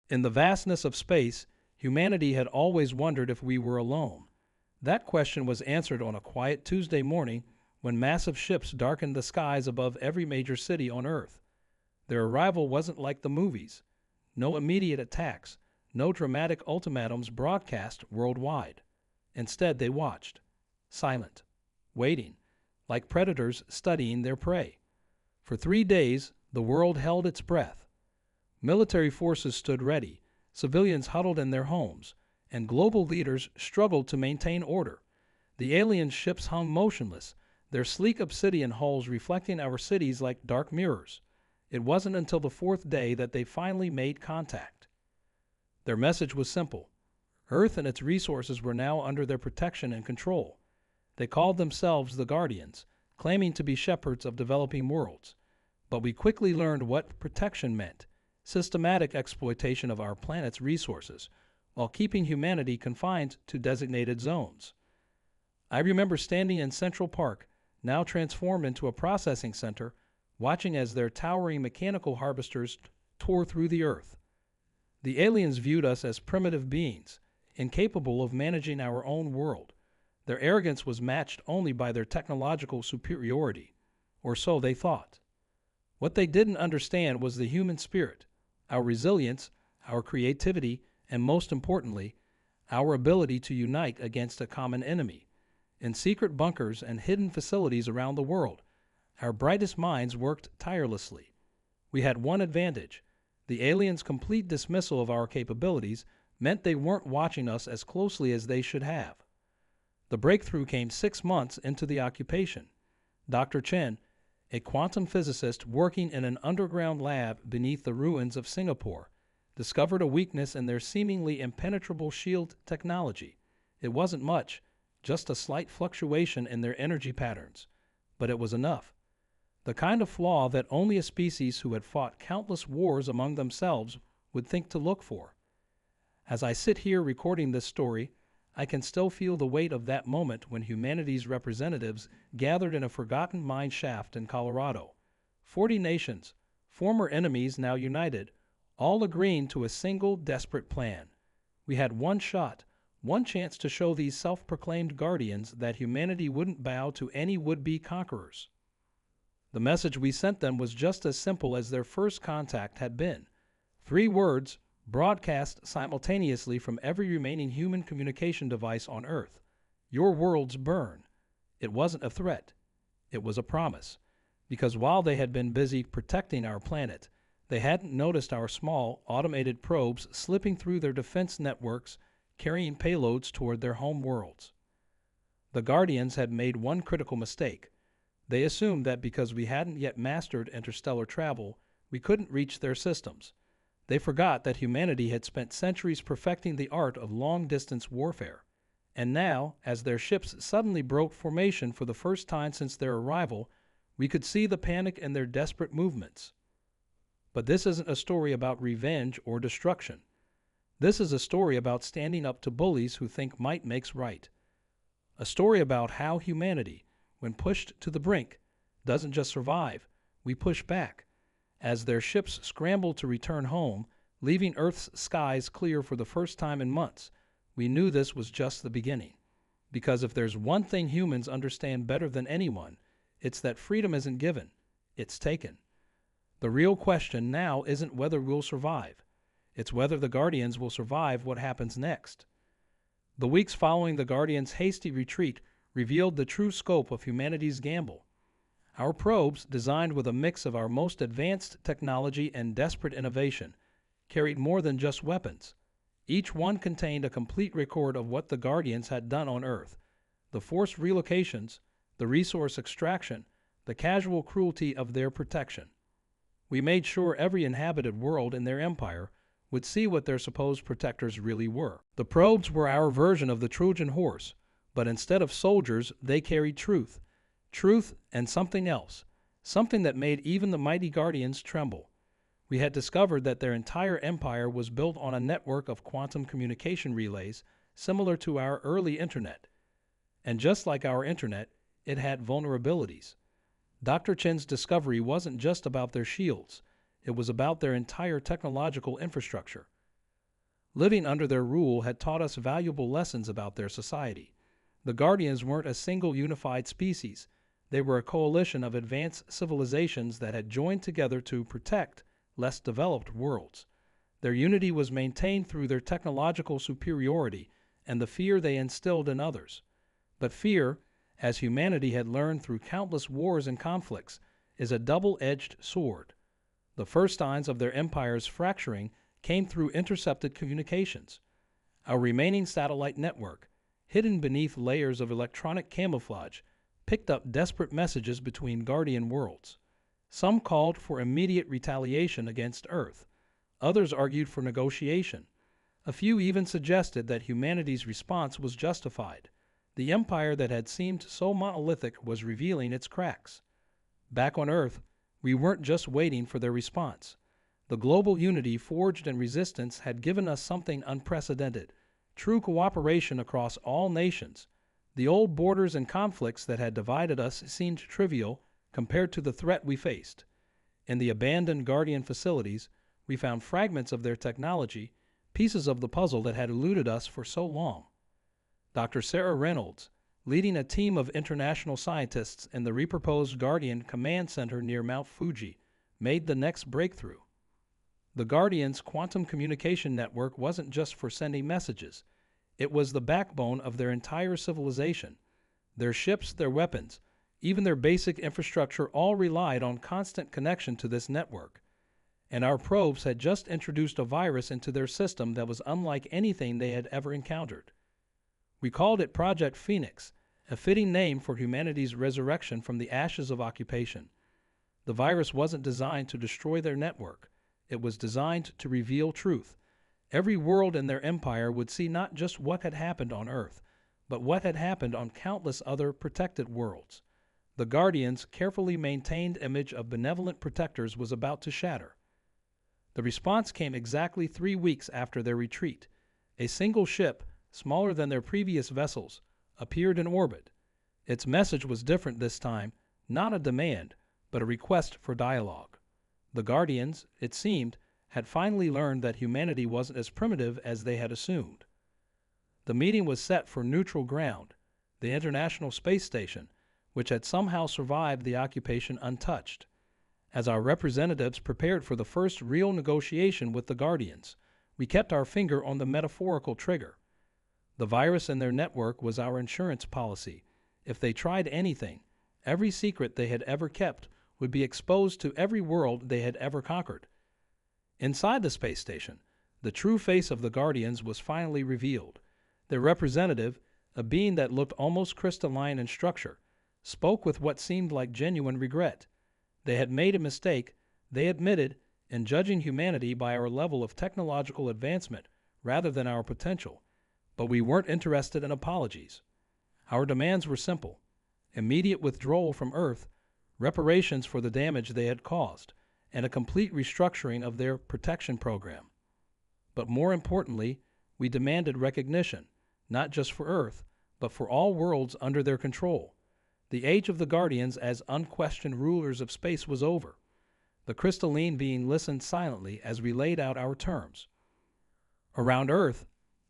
In the vastness of space, humanity had always wondered if we were alone. That question was answered on a quiet Tuesday morning when massive ships darkened the skies above every major city on Earth. Their arrival wasn't like the movies. No immediate attacks, no dramatic ultimatums broadcast worldwide. Instead, they watched, silent, waiting, like predators studying their prey. For 3 days, the world held its breath. Military forces stood ready, civilians huddled in their homes, and global leaders struggled to maintain order. The alien ships hung motionless, their sleek obsidian hulls reflecting our cities like dark mirrors. It wasn't until the fourth day that they finally made contact. Their message was simple. Earth and its resources were now under their protection and control. They called themselves the Guardians, claiming to be shepherds of developing worlds. But we quickly learned what protection meant: systematic exploitation of our planet's resources, while keeping humanity confined to designated zones. I remember standing in Central Park, now transformed into a processing center, watching as their towering mechanical harvesters tore through the earth. The aliens viewed us as primitive beings, incapable of managing our own world. Their arrogance was matched only by their technological superiority, or so they thought. What they didn't understand was the human spirit, our resilience, our creativity, and most importantly, our ability to unite against a common enemy. In secret bunkers and hidden facilities around the world, our brightest minds worked tirelessly. We had one advantage. The aliens' complete dismissal of our capabilities meant they weren't watching us as closely as they should have. The breakthrough came 6 months into the occupation. Dr. Chen, a quantum physicist working in an underground lab beneath the ruins of Singapore, discovered a weakness in their seemingly impenetrable shield technology. It wasn't much, just a slight fluctuation in their energy patterns, but it was enough. The kind of flaw that only a species who had fought countless wars among themselves would think to look for. As I sit here recording this story, I can still feel the weight of that moment when humanity's representatives gathered in a forgotten mine shaft in Colorado. 40 nations, former enemies now united, all agreeing to a single desperate plan. We had one shot, one chance to show these self-proclaimed guardians that humanity wouldn't bow to any would-be conquerors. The message we sent them was just as simple as their first contact had been. 3 words, broadcast simultaneously from every remaining human communication device on Earth. Your worlds burn. It wasn't a threat. It was a promise. Because while they had been busy protecting our planet, they hadn't noticed our small, automated probes slipping through their defense networks, carrying payloads toward their home worlds. The Guardians had made one critical mistake. They assumed that because we hadn't yet mastered interstellar travel, we couldn't reach their systems. They forgot that humanity had spent centuries perfecting the art of long-distance warfare. And now, as their ships suddenly broke formation for the first time since their arrival, we could see the panic in their desperate movements. But this isn't a story about revenge or destruction. This is a story about standing up to bullies who think might makes right. A story about how humanity, when pushed to the brink, doesn't just survive, we push back. As their ships scrambled to return home, leaving Earth's skies clear for the first time in months, we knew this was just the beginning. Because if there's one thing humans understand better than anyone, it's that freedom isn't given, it's taken. The real question now isn't whether we'll survive. It's whether the Guardians will survive what happens next. The weeks following the Guardians' hasty retreat revealed the true scope of humanity's gamble. Our probes, designed with a mix of our most advanced technology and desperate innovation, carried more than just weapons. Each one contained a complete record of what the Guardians had done on Earth, the forced relocations, the resource extraction, the casual cruelty of their protection. We made sure every inhabited world in their empire would see what their supposed protectors really were. The probes were our version of the Trojan horse, but instead of soldiers, they carried truth. Truth and something else, something that made even the mighty Guardians tremble. We had discovered that their entire empire was built on a network of quantum communication relays similar to our early internet. And just like our internet, it had vulnerabilities. Dr. Chen's discovery wasn't just about their shields. It was about their entire technological infrastructure. Living under their rule had taught us valuable lessons about their society. The Guardians weren't a single unified species. They were a coalition of advanced civilizations that had joined together to protect less developed worlds. Their unity was maintained through their technological superiority and the fear they instilled in others. But fear, as humanity had learned through countless wars and conflicts, is a double-edged sword. The first signs of their empire's fracturing came through intercepted communications. Our remaining satellite network, hidden beneath layers of electronic camouflage, picked up desperate messages between Guardian worlds. Some called for immediate retaliation against Earth. Others argued for negotiation. A few even suggested that humanity's response was justified. The empire that had seemed so monolithic was revealing its cracks. Back on Earth, we weren't just waiting for their response. The global unity forged in resistance had given us something unprecedented: true cooperation across all nations. The old borders and conflicts that had divided us seemed trivial compared to the threat we faced. In the abandoned Guardian facilities, we found fragments of their technology, pieces of the puzzle that had eluded us for so long. Dr. Sarah Reynolds, leading a team of international scientists in the repurposed Guardian Command Center near Mount Fuji, made the next breakthrough. The Guardians' quantum communication network wasn't just for sending messages. It was the backbone of their entire civilization. Their ships, their weapons, even their basic infrastructure all relied on constant connection to this network. And our probes had just introduced a virus into their system that was unlike anything they had ever encountered. We called it Project Phoenix, a fitting name for humanity's resurrection from the ashes of occupation. The virus wasn't designed to destroy their network. It was designed to reveal truth. Every world in their empire would see not just what had happened on Earth, but what had happened on countless other protected worlds. The Guardians' carefully maintained image of benevolent protectors was about to shatter. The response came exactly 3 weeks after their retreat. A single ship, smaller than their previous vessels, appeared in orbit. Its message was different this time, not a demand, but a request for dialogue. The Guardians, it seemed, had finally learned that humanity wasn't as primitive as they had assumed. The meeting was set for neutral ground, the International Space Station, which had somehow survived the occupation untouched. As our representatives prepared for the first real negotiation with the Guardians, we kept our finger on the metaphorical trigger. The virus in their network was our insurance policy. If they tried anything, every secret they had ever kept would be exposed to every world they had ever conquered. Inside the space station, the true face of the Guardians was finally revealed. Their representative, a being that looked almost crystalline in structure, spoke with what seemed like genuine regret. They had made a mistake, they admitted, in judging humanity by our level of technological advancement rather than our potential. But we weren't interested in apologies. Our demands were simple: immediate withdrawal from Earth, reparations for the damage they had caused, and a complete restructuring of their protection program. But more importantly, we demanded recognition, not just for Earth, but for all worlds under their control. The age of the Guardians as unquestioned rulers of space was over. The crystalline being listened silently as we laid out our terms. Around Earth,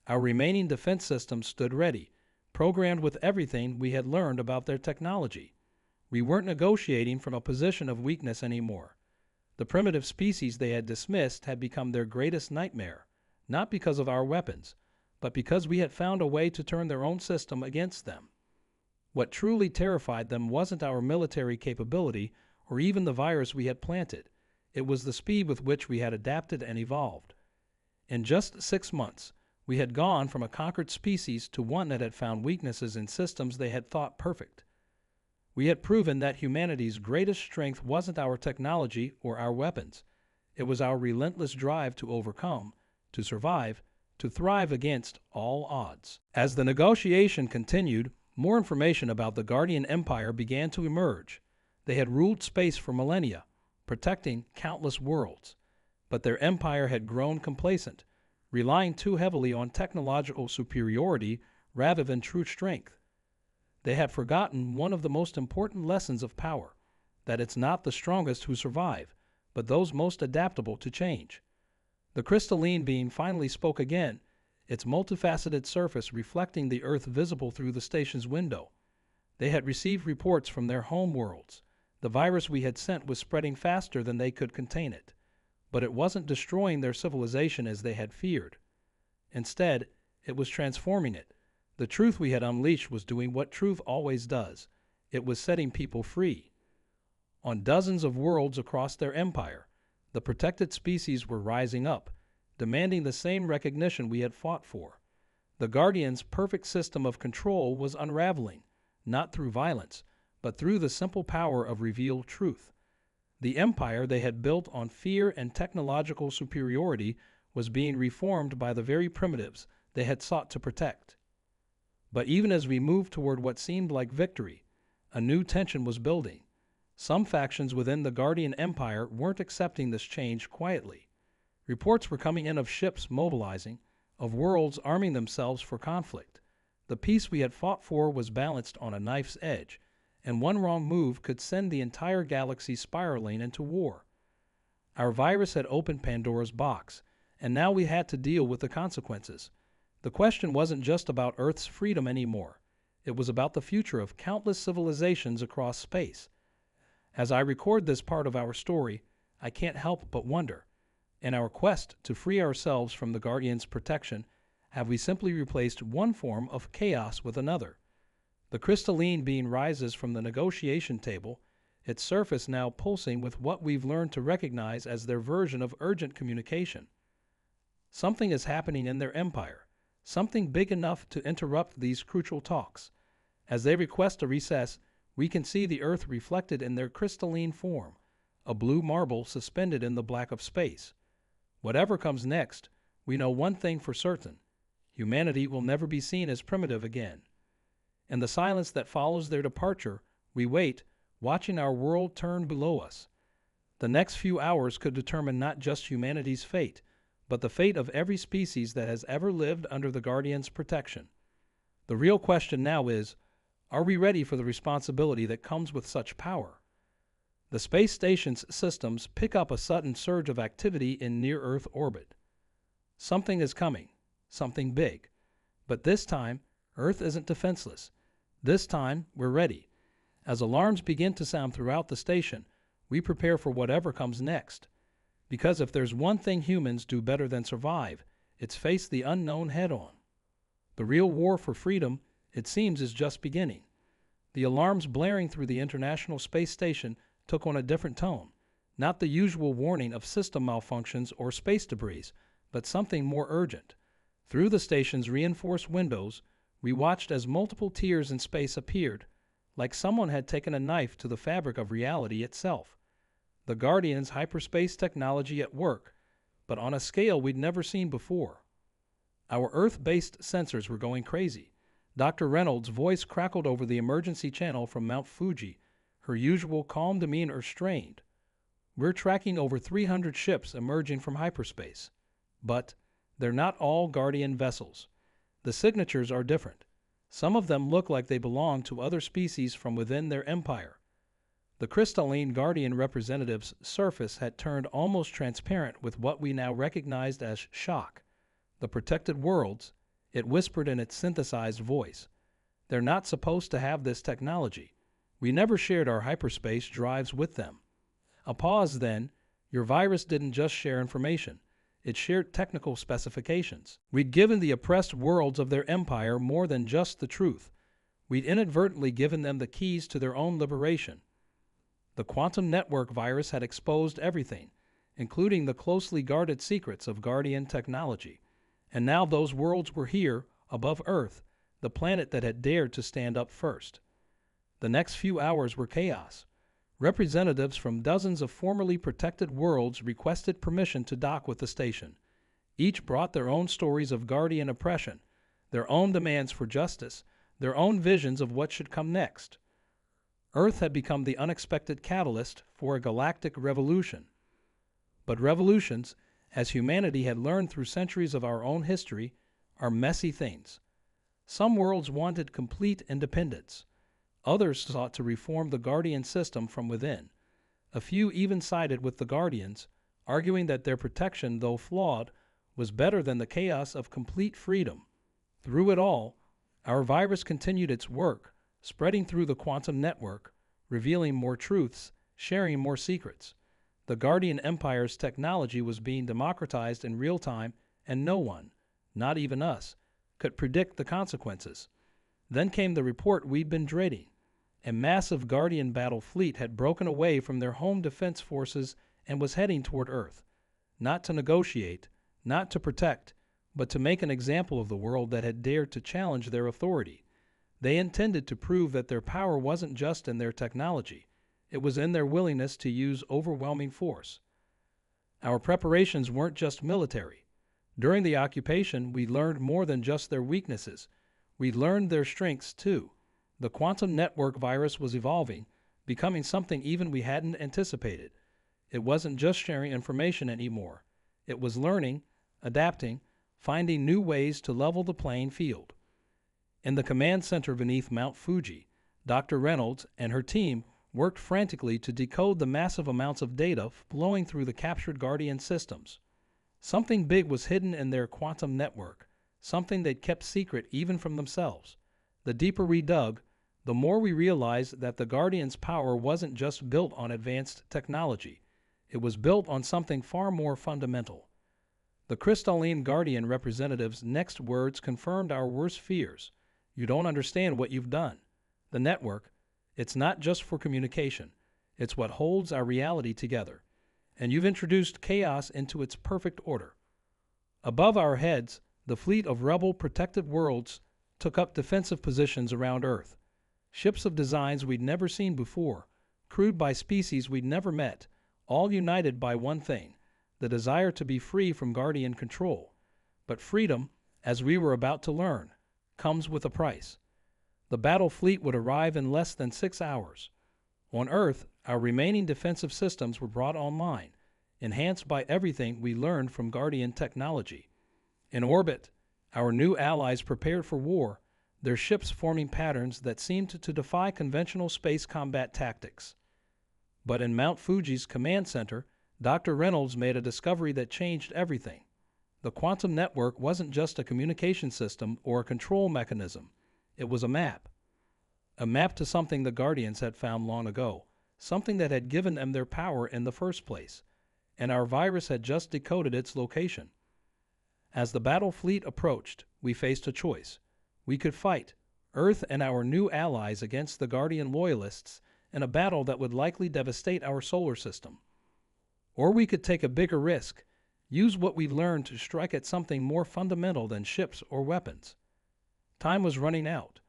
our remaining defense systems stood ready, programmed with everything we had learned about their technology. We weren't negotiating from a position of weakness anymore. The primitive species they had dismissed had become their greatest nightmare, not because of our weapons, but because we had found a way to turn their own system against them. What truly terrified them wasn't our military capability or even the virus we had planted. It was the speed with which we had adapted and evolved. In just 6 months, we had gone from a conquered species to one that had found weaknesses in systems they had thought perfect. We had proven that humanity's greatest strength wasn't our technology or our weapons. It was our relentless drive to overcome, to survive, to thrive against all odds. As the negotiation continued, more information about the Guardian Empire began to emerge. They had ruled space for millennia, protecting countless worlds. But their empire had grown complacent, relying too heavily on technological superiority rather than true strength. They had forgotten one of the most important lessons of power, that it's not the strongest who survive, but those most adaptable to change. The crystalline being finally spoke again, its multifaceted surface reflecting the Earth visible through the station's window. They had received reports from their home worlds. The virus we had sent was spreading faster than they could contain it. But it wasn't destroying their civilization as they had feared. Instead, it was transforming it. The truth we had unleashed was doing what truth always does. It was setting people free. On dozens of worlds across their empire, the protected species were rising up, demanding the same recognition we had fought for. The Guardians' perfect system of control was unraveling, not through violence, but through the simple power of revealed truth. The empire they had built on fear and technological superiority was being reformed by the very primitives they had sought to protect. But even as we moved toward what seemed like victory, a new tension was building. Some factions within the Guardian Empire weren't accepting this change quietly. Reports were coming in of ships mobilizing, of worlds arming themselves for conflict. The peace we had fought for was balanced on a knife's edge, and one wrong move could send the entire galaxy spiraling into war. Our virus had opened Pandora's box, and now we had to deal with the consequences. The question wasn't just about Earth's freedom anymore. It was about the future of countless civilizations across space. As I record this part of our story, I can't help but wonder, in our quest to free ourselves from the Guardians' protection, have we simply replaced one form of chaos with another? The crystalline being rises from the negotiation table, its surface now pulsing with what we've learned to recognize as their version of urgent communication. Something is happening in their empire, something big enough to interrupt these crucial talks. As they request a recess, we can see the Earth reflected in their crystalline form, a blue marble suspended in the black of space. Whatever comes next, we know one thing for certain: humanity will never be seen as primitive again. In the silence that follows their departure, we wait, watching our world turn below us. The next few hours could determine not just humanity's fate, but the fate of every species that has ever lived under the Guardian's protection. The real question now is, are we ready for the responsibility that comes with such power? The space station's systems pick up a sudden surge of activity in near-Earth orbit. Something is coming, something big. But this time, Earth isn't defenseless. This time, we're ready. As alarms begin to sound throughout the station, we prepare for whatever comes next. Because if there's one thing humans do better than survive, it's face the unknown head-on. The real war for freedom, it seems, is just beginning. The alarms blaring through the International Space Station took on a different tone, not the usual warning of system malfunctions or space debris, but something more urgent. Through the station's reinforced windows, we watched as multiple tiers in space appeared, like someone had taken a knife to the fabric of reality itself. The Guardian's hyperspace technology at work, but on a scale we'd never seen before. Our Earth-based sensors were going crazy. Dr. Reynolds' voice crackled over the emergency channel from Mount Fuji, her usual calm demeanor strained. We're tracking over 300 ships emerging from hyperspace. But they're not all Guardian vessels. The signatures are different. Some of them look like they belong to other species from within their empire. The crystalline Guardian representative's surface had turned almost transparent with what we now recognized as shock. The protected worlds, it whispered in its synthesized voice. They're not supposed to have this technology. We never shared our hyperspace drives with them. A pause then. Your virus didn't just share information. It shared technical specifications. We'd given the oppressed worlds of their empire more than just the truth. We'd inadvertently given them the keys to their own liberation. The quantum network virus had exposed everything, including the closely guarded secrets of Guardian technology. And now those worlds were here, above Earth, the planet that had dared to stand up first. The next few hours were chaos. Representatives from dozens of formerly protected worlds requested permission to dock with the station. Each brought their own stories of Guardian oppression, their own demands for justice, their own visions of what should come next. Earth had become the unexpected catalyst for a galactic revolution. But revolutions, as humanity had learned through centuries of our own history, are messy things. Some worlds wanted complete independence. Others sought to reform the Guardian system from within. A few even sided with the Guardians, arguing that their protection, though flawed, was better than the chaos of complete freedom. Through it all, our virus continued its work, spreading through the quantum network, revealing more truths, sharing more secrets. The Guardian Empire's technology was being democratized in real time, and no one, not even us, could predict the consequences. Then came the report we'd been dreading. A massive Guardian battle fleet had broken away from their home defense forces and was heading toward Earth. Not to negotiate, not to protect, but to make an example of the world that had dared to challenge their authority. They intended to prove that their power wasn't just in their technology, it was in their willingness to use overwhelming force. Our preparations weren't just military. During the occupation, we learned more than just their weaknesses. We learned their strengths too. The quantum network virus was evolving, becoming something even we hadn't anticipated. It wasn't just sharing information anymore. It was learning, adapting, finding new ways to level the playing field. In the command center beneath Mount Fuji, Dr. Reynolds and her team worked frantically to decode the massive amounts of data flowing through the captured Guardian systems. Something big was hidden in their quantum network, something they'd kept secret even from themselves. The deeper we dug, the more we realized that the Guardian's power wasn't just built on advanced technology. It was built on something far more fundamental. The crystalline Guardian representative's next words confirmed our worst fears. You don't understand what you've done. The network, it's not just for communication. It's what holds our reality together. And you've introduced chaos into its perfect order. Above our heads, the fleet of rebel-protected worlds took up defensive positions around Earth. Ships of designs we'd never seen before, crewed by species we'd never met, all united by one thing, the desire to be free from Guardian control. But freedom, as we were about to learn, comes with a price. The battle fleet would arrive in less than 6 hours. On Earth, our remaining defensive systems were brought online, enhanced by everything we learned from Guardian technology. In orbit, our new allies prepared for war, their ships forming patterns that seemed to defy conventional space combat tactics. But in Mount Fuji's command center, Dr. Reynolds made a discovery that changed everything. The quantum network wasn't just a communication system or a control mechanism. It was a map. A map to something the Guardians had found long ago, something that had given them their power in the first place. And our virus had just decoded its location. As the battle fleet approached, we faced a choice. We could fight, Earth and our new allies, against the Guardian loyalists in a battle that would likely devastate our solar system. Or we could take a bigger risk, use what we've learned to strike at something more fundamental than ships or weapons. Time was running out.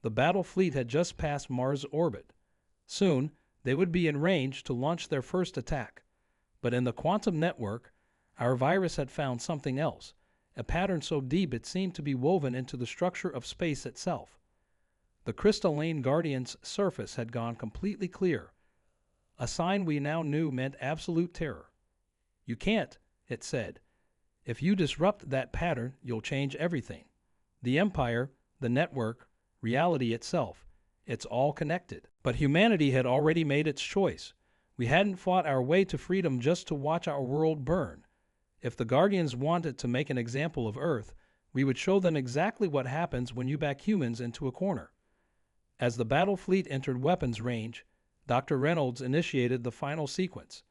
The battle fleet had just passed Mars' orbit. Soon, they would be in range to launch their first attack. But in the quantum network, our virus had found something else, a pattern so deep it seemed to be woven into the structure of space itself. The crystalline Guardian's surface had gone completely clear, a sign we now knew meant absolute terror. You can't, it said. If you disrupt that pattern, you'll change everything. The Empire, the network, reality itself, it's all connected. But humanity had already made its choice. We hadn't fought our way to freedom just to watch our world burn. If the Guardians wanted to make an example of Earth, we would show them exactly what happens when you back humans into a corner. As the battle fleet entered weapons range, Dr. Reynolds initiated the final sequence.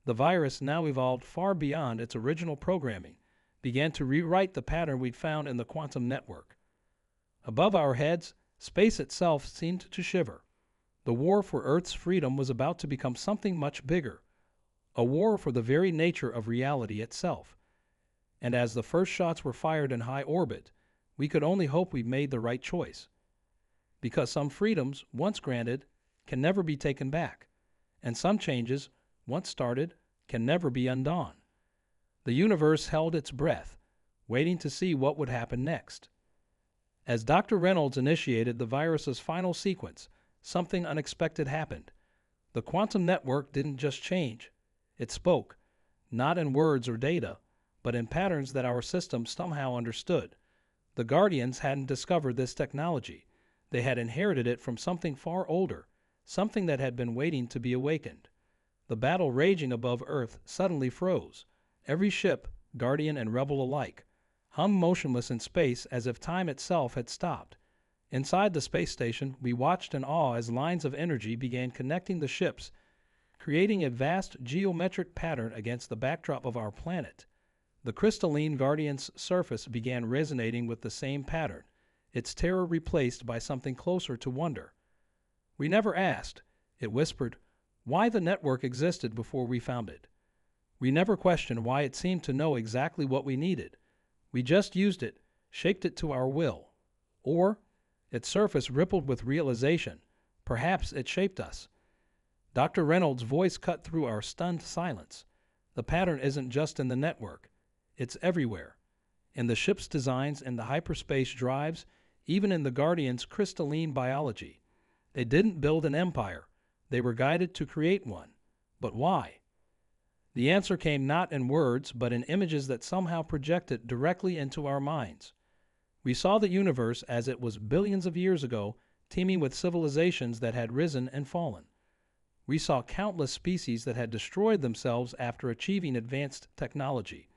The virus, now evolved far beyond its original programming, began to rewrite the pattern we'd found in the quantum network. Above our heads, space itself seemed to shiver. The war for Earth's freedom was about to become something much bigger, a war for the very nature of reality itself. And as the first shots were fired in high orbit, we could only hope we'd made the right choice. Because some freedoms, once granted, can never be taken back, and some changes, once started, can never be undone. The universe held its breath, waiting to see what would happen next. As Dr. Reynolds initiated the virus's final sequence, something unexpected happened. The quantum network didn't just change. It spoke, not in words or data, but in patterns that our system somehow understood. The Guardians hadn't discovered this technology. They had inherited it from something far older, something that had been waiting to be awakened. The battle raging above Earth suddenly froze. Every ship, guardian and rebel alike, hung motionless in space as if time itself had stopped. Inside the space station, we watched in awe as lines of energy began connecting the ships, creating a vast geometric pattern against the backdrop of our planet. The crystalline Guardian's surface began resonating with the same pattern, its terror replaced by something closer to wonder. We never asked, it whispered, why the network existed before we found it. We never questioned why it seemed to know exactly what we needed. We just used it, shaped it to our will. Or, its surface rippled with realization. Perhaps it shaped us. Dr. Reynolds' voice cut through our stunned silence. The pattern isn't just in the network. It's everywhere. In the ship's designs, in the hyperspace drives, even in the Guardian's crystalline biology. They didn't build an empire. They were guided to create one. But why? The answer came not in words, but in images that somehow projected directly into our minds. We saw the universe as it was billions of years ago, teeming with civilizations that had risen and fallen. We saw countless species that had destroyed themselves after achieving advanced technology.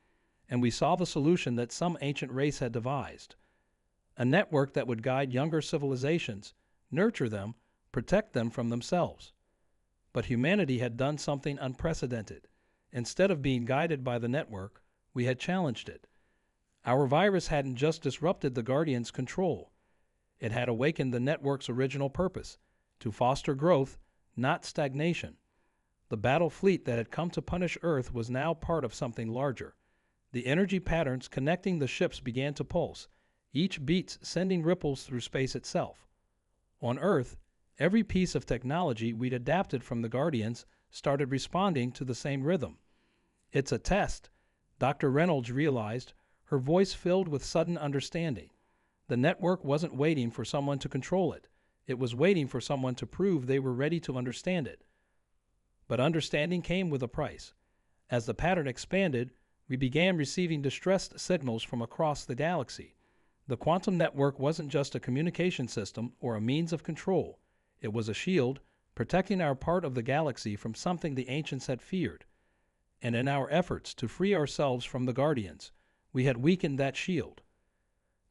And we saw the solution that some ancient race had devised. A network that would guide younger civilizations, nurture them, protect them from themselves. But humanity had done something unprecedented. Instead of being guided by the network, we had challenged it. Our virus hadn't just disrupted the Guardian's control. It had awakened the network's original purpose, to foster growth, not stagnation. The battle fleet that had come to punish Earth was now part of something larger. The energy patterns connecting the ships began to pulse, each beat sending ripples through space itself. On Earth, every piece of technology we'd adapted from the Guardians started responding to the same rhythm. It's a test, Dr. Reynolds realized, her voice filled with sudden understanding. The network wasn't waiting for someone to control it. It was waiting for someone to prove they were ready to understand it. But understanding came with a price. As the pattern expanded, we began receiving distressed signals from across the galaxy. The quantum network wasn't just a communication system or a means of control. It was a shield, protecting our part of the galaxy from something the ancients had feared. And in our efforts to free ourselves from the Guardians, we had weakened that shield.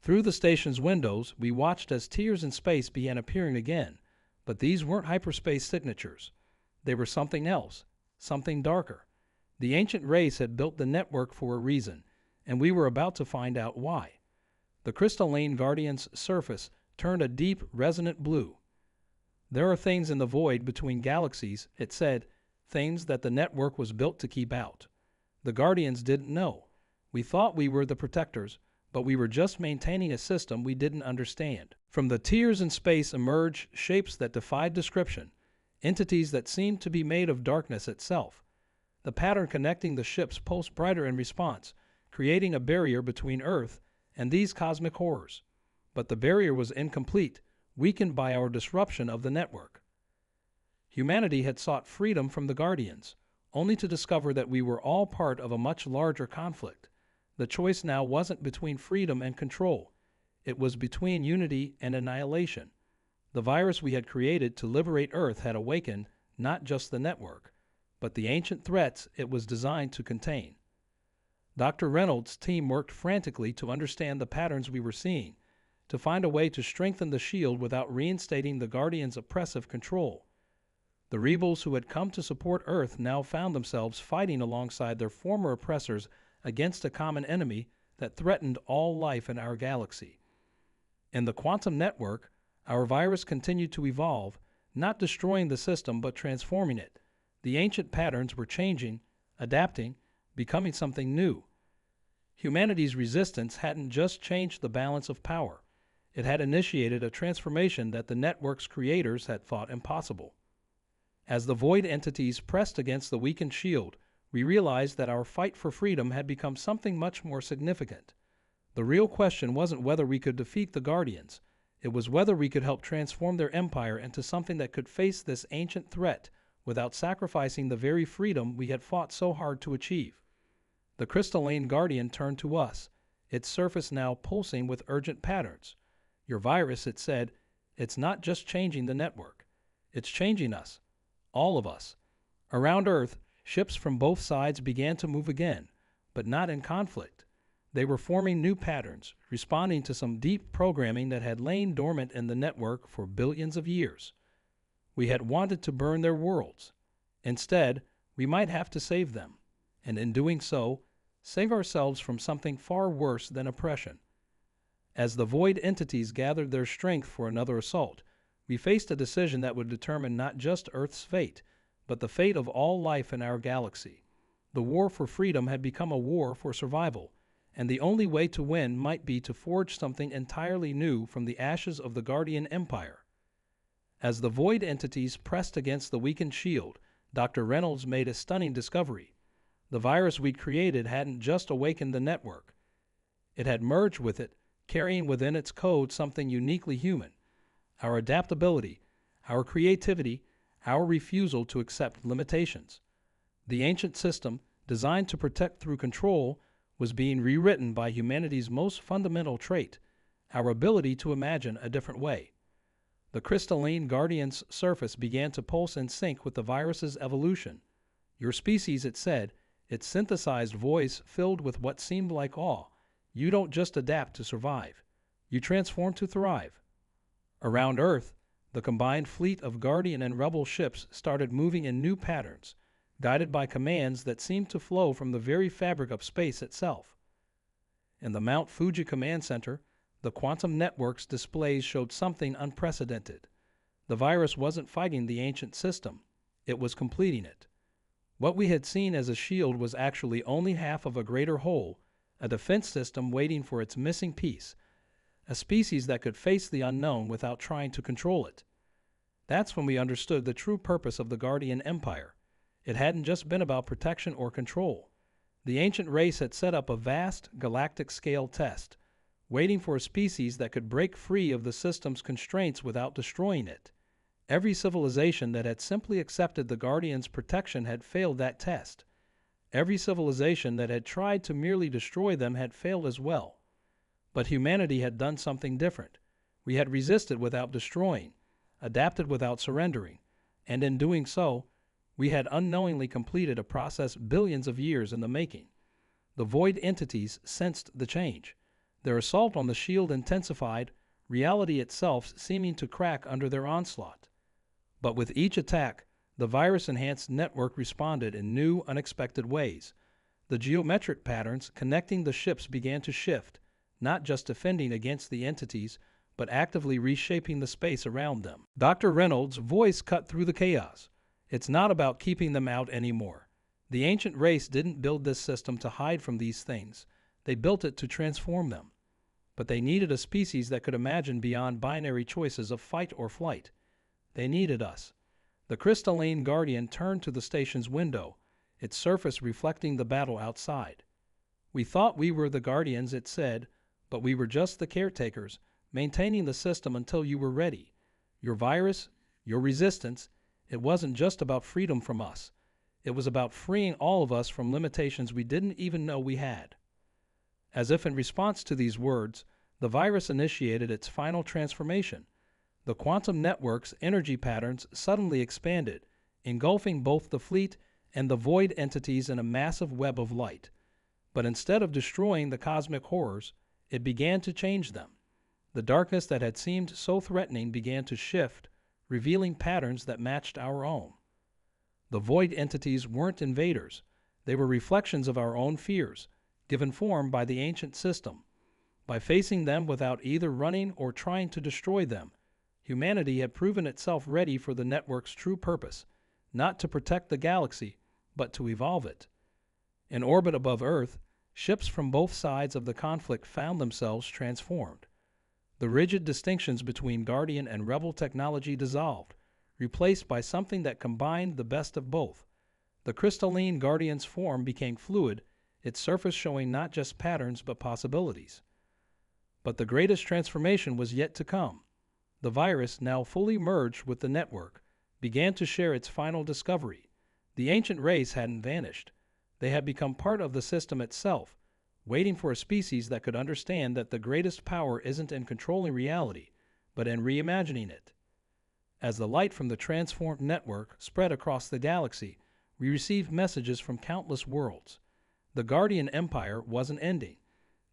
Through the station's windows, we watched as tears in space began appearing again, but these weren't hyperspace signatures. They were something else, something darker. The ancient race had built the network for a reason, and we were about to find out why. The crystalline Guardian's surface turned a deep, resonant blue. There are things in the void between galaxies, it said, things that the network was built to keep out. The Guardians didn't know. We thought we were the protectors, but we were just maintaining a system we didn't understand. From the tears in space emerged shapes that defied description, entities that seemed to be made of darkness itself. The pattern connecting the ships pulsed brighter in response, creating a barrier between Earth and these cosmic horrors. But the barrier was incomplete, weakened by our disruption of the network. Humanity had sought freedom from the Guardians, only to discover that we were all part of a much larger conflict. The choice now wasn't between freedom and control. It was between unity and annihilation. The virus we had created to liberate Earth had awakened not just the network, but the ancient threats it was designed to contain. Dr. Reynolds' team worked frantically to understand the patterns we were seeing, to find a way to strengthen the shield without reinstating the Guardian's oppressive control. The rebels who had come to support Earth now found themselves fighting alongside their former oppressors against a common enemy that threatened all life in our galaxy. In the quantum network, our virus continued to evolve, not destroying the system but transforming it. The ancient patterns were changing, adapting, becoming something new. Humanity's resistance hadn't just changed the balance of power. It had initiated a transformation that the network's creators had thought impossible. As the void entities pressed against the weakened shield, we realized that our fight for freedom had become something much more significant. The real question wasn't whether we could defeat the Guardians. It was whether we could help transform their empire into something that could face this ancient threat without sacrificing the very freedom we had fought so hard to achieve. The crystalline Guardian turned to us, its surface now pulsing with urgent patterns. Your virus, it said, it's not just changing the network. It's changing us. All of us. Around Earth, ships from both sides began to move again, but not in conflict. They were forming new patterns, responding to some deep programming that had lain dormant in the network for billions of years. We had wanted to burn their worlds. Instead, we might have to save them, and in doing so, save ourselves from something far worse than oppression. As the void entities gathered their strength for another assault, we faced a decision that would determine not just Earth's fate, but the fate of all life in our galaxy. The war for freedom had become a war for survival, and the only way to win might be to forge something entirely new from the ashes of the Guardian Empire. As the void entities pressed against the weakened shield, Dr. Reynolds made a stunning discovery. The virus we'd created hadn't just awakened the network. It had merged with it, carrying within its code something uniquely human: our adaptability, our creativity, our refusal to accept limitations. The ancient system, designed to protect through control, was being rewritten by humanity's most fundamental trait, our ability to imagine a different way. The crystalline Guardian's surface began to pulse in sync with the virus's evolution. Your species, it said, its synthesized voice filled with what seemed like awe. You don't just adapt to survive. You transform to thrive. Around Earth, the combined fleet of Guardian and Rebel ships started moving in new patterns, guided by commands that seemed to flow from the very fabric of space itself. In the Mount Fuji Command Center, the quantum network's displays showed something unprecedented. The virus wasn't fighting the ancient system. It was completing it. What we had seen as a shield was actually only half of a greater whole, a defense system waiting for its missing piece, a species that could face the unknown without trying to control it. That's when we understood the true purpose of the Guardian Empire. It hadn't just been about protection or control. The ancient race had set up a vast, galactic-scale test, waiting for a species that could break free of the system's constraints without destroying it. Every civilization that had simply accepted the Guardian's protection had failed that test. Every civilization that had tried to merely destroy them had failed as well. But humanity had done something different. We had resisted without destroying, adapted without surrendering, and in doing so, we had unknowingly completed a process billions of years in the making. The void entities sensed the change. Their assault on the shield intensified, reality itself seeming to crack under their onslaught. But with each attack, the virus-enhanced network responded in new, unexpected ways. The geometric patterns connecting the ships began to shift, not just defending against the entities, but actively reshaping the space around them. Dr. Reynolds' voice cut through the chaos. It's not about keeping them out anymore. The ancient race didn't build this system to hide from these things. They built it to transform them. But they needed a species that could imagine beyond binary choices of fight or flight. They needed us. The crystalline Guardian turned to the station's window, its surface reflecting the battle outside. We thought we were the Guardians, it said, but we were just the caretakers, maintaining the system until you were ready. Your virus, your resistance, it wasn't just about freedom from us. It was about freeing all of us from limitations we didn't even know we had. As if in response to these words, the virus initiated its final transformation. The quantum network's energy patterns suddenly expanded, engulfing both the fleet and the void entities in a massive web of light. But instead of destroying the cosmic horrors, it began to change them. The darkness that had seemed so threatening began to shift, revealing patterns that matched our own. The void entities weren't invaders. They were reflections of our own fears, given form by the ancient system. By facing them without either running or trying to destroy them, humanity had proven itself ready for the network's true purpose, not to protect the galaxy, but to evolve it. In orbit above Earth, ships from both sides of the conflict found themselves transformed. The rigid distinctions between Guardian and Rebel technology dissolved, replaced by something that combined the best of both. The crystalline Guardian's form became fluid, its surface showing not just patterns but possibilities. But the greatest transformation was yet to come. The virus, now fully merged with the network, began to share its final discovery. The ancient race hadn't vanished. They had become part of the system itself, waiting for a species that could understand that the greatest power isn't in controlling reality, but in reimagining it. As the light from the transformed network spread across the galaxy, we received messages from countless worlds. The Guardian Empire wasn't ending.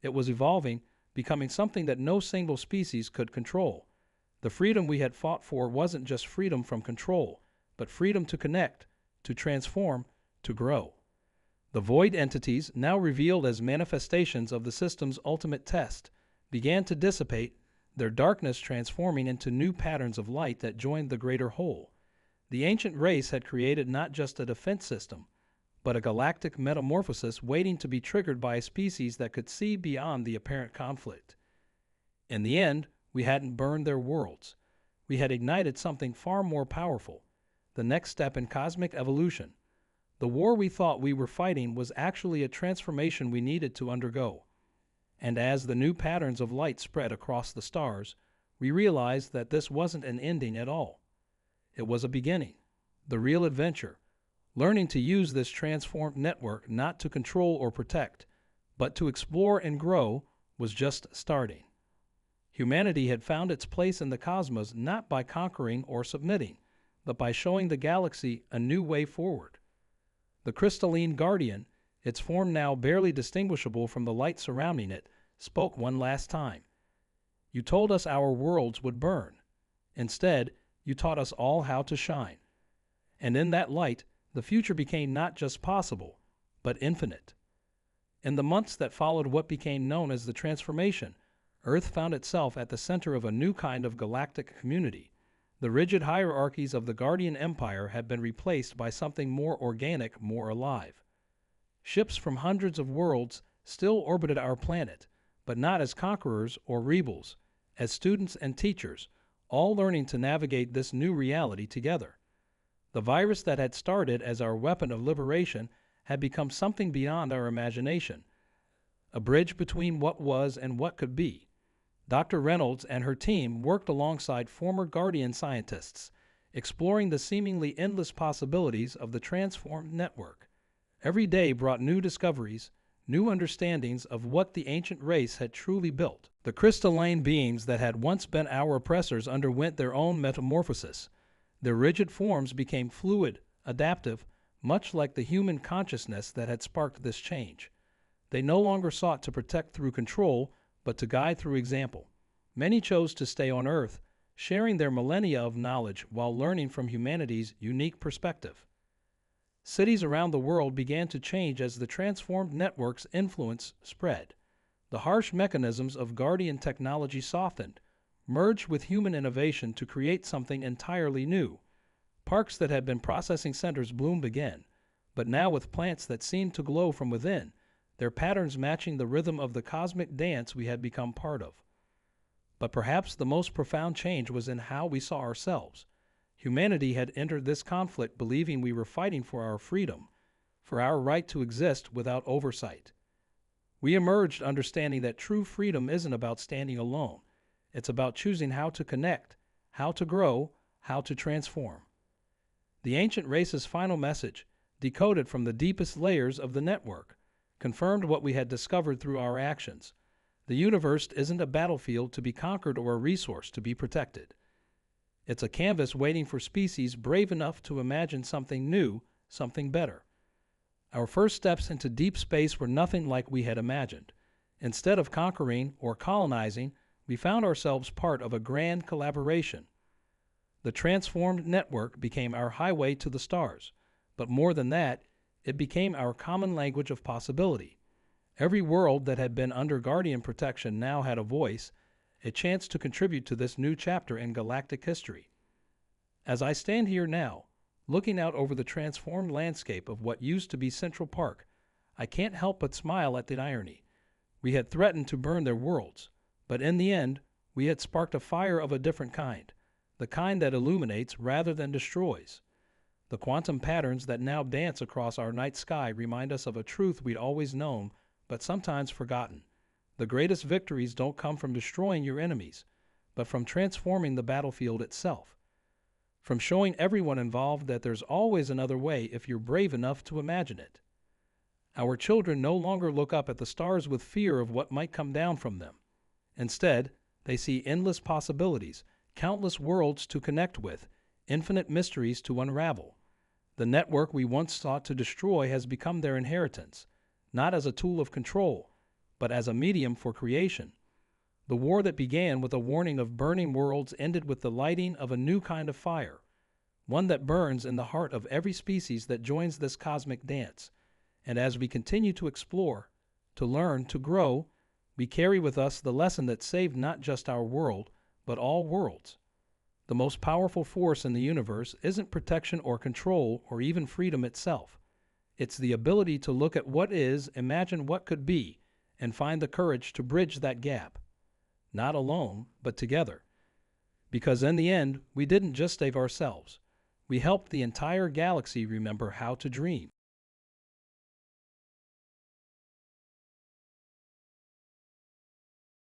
It was evolving, becoming something that no single species could control. The freedom we had fought for wasn't just freedom from control, but freedom to connect, to transform, to grow. The void entities, now revealed as manifestations of the system's ultimate test, began to dissipate, their darkness transforming into new patterns of light that joined the greater whole. The ancient race had created not just a defense system, but a galactic metamorphosis waiting to be triggered by a species that could see beyond the apparent conflict. In the end, we hadn't burned their worlds. We had ignited something far more powerful, the next step in cosmic evolution. The war we thought we were fighting was actually a transformation we needed to undergo. And as the new patterns of light spread across the stars, we realized that this wasn't an ending at all. It was a beginning, the real adventure. Learning to use this transformed network not to control or protect, but to explore and grow, was just starting. Humanity had found its place in the cosmos not by conquering or submitting, but by showing the galaxy a new way forward. The crystalline guardian, its form now barely distinguishable from the light surrounding it, spoke one last time. You told us our worlds would burn. Instead, you taught us all how to shine. And in that light, the future became not just possible, but infinite. In the months that followed what became known as the transformation, Earth found itself at the center of a new kind of galactic community. The rigid hierarchies of the Guardian Empire had been replaced by something more organic, more alive. Ships from hundreds of worlds still orbited our planet, but not as conquerors or rebels, as students and teachers, all learning to navigate this new reality together. The virus that had started as our weapon of liberation had become something beyond our imagination, a bridge between what was and what could be. Dr. Reynolds and her team worked alongside former Guardian scientists, exploring the seemingly endless possibilities of the transformed network. Every day brought new discoveries, new understandings of what the ancient race had truly built. The crystalline beings that had once been our oppressors underwent their own metamorphosis. Their rigid forms became fluid, adaptive, much like the human consciousness that had sparked this change. They no longer sought to protect through control, but to guide through example. Many chose to stay on Earth, sharing their millennia of knowledge while learning from humanity's unique perspective. Cities around the world began to change as the transformed network's influence spread. The harsh mechanisms of Guardian technology softened, merged with human innovation to create something entirely new. Parks that had been processing centers bloomed again, but now with plants that seemed to glow from within, their patterns matching the rhythm of the cosmic dance we had become part of. But perhaps the most profound change was in how we saw ourselves. Humanity had entered this conflict believing we were fighting for our freedom, for our right to exist without oversight. We emerged understanding that true freedom isn't about standing alone. It's about choosing how to connect, how to grow, how to transform. The ancient race's final message, decoded from the deepest layers of the network, confirmed what we had discovered through our actions. The universe isn't a battlefield to be conquered or a resource to be protected. It's a canvas waiting for species brave enough to imagine something new, something better. Our first steps into deep space were nothing like we had imagined. Instead of conquering or colonizing, we found ourselves part of a grand collaboration. The transformed network became our highway to the stars, but more than that, it became our common language of possibility. Every world that had been under Guardian protection now had a voice, a chance to contribute to this new chapter in galactic history. As I stand here now, looking out over the transformed landscape of what used to be Central Park, I can't help but smile at the irony. We had threatened to burn their worlds, but in the end, we had sparked a fire of a different kind, the kind that illuminates rather than destroys. The quantum patterns that now dance across our night sky remind us of a truth we'd always known, but sometimes forgotten. The greatest victories don't come from destroying your enemies, but from transforming the battlefield itself. From showing everyone involved that there's always another way if you're brave enough to imagine it. Our children no longer look up at the stars with fear of what might come down from them. Instead, they see endless possibilities, countless worlds to connect with, infinite mysteries to unravel. The network we once sought to destroy has become their inheritance. not as a tool of control, but as a medium for creation. The war that began with a warning of burning worlds ended with the lighting of a new kind of fire, one that burns in the heart of every species that joins this cosmic dance. And as we continue to explore, to learn, to grow, we carry with us the lesson that saved not just our world, but all worlds. The most powerful force in the universe isn't protection or control or even freedom itself. It's the ability to look at what is, imagine what could be, and find the courage to bridge that gap. Not alone, but together. Because in the end, we didn't just save ourselves. We helped the entire galaxy remember how to dream.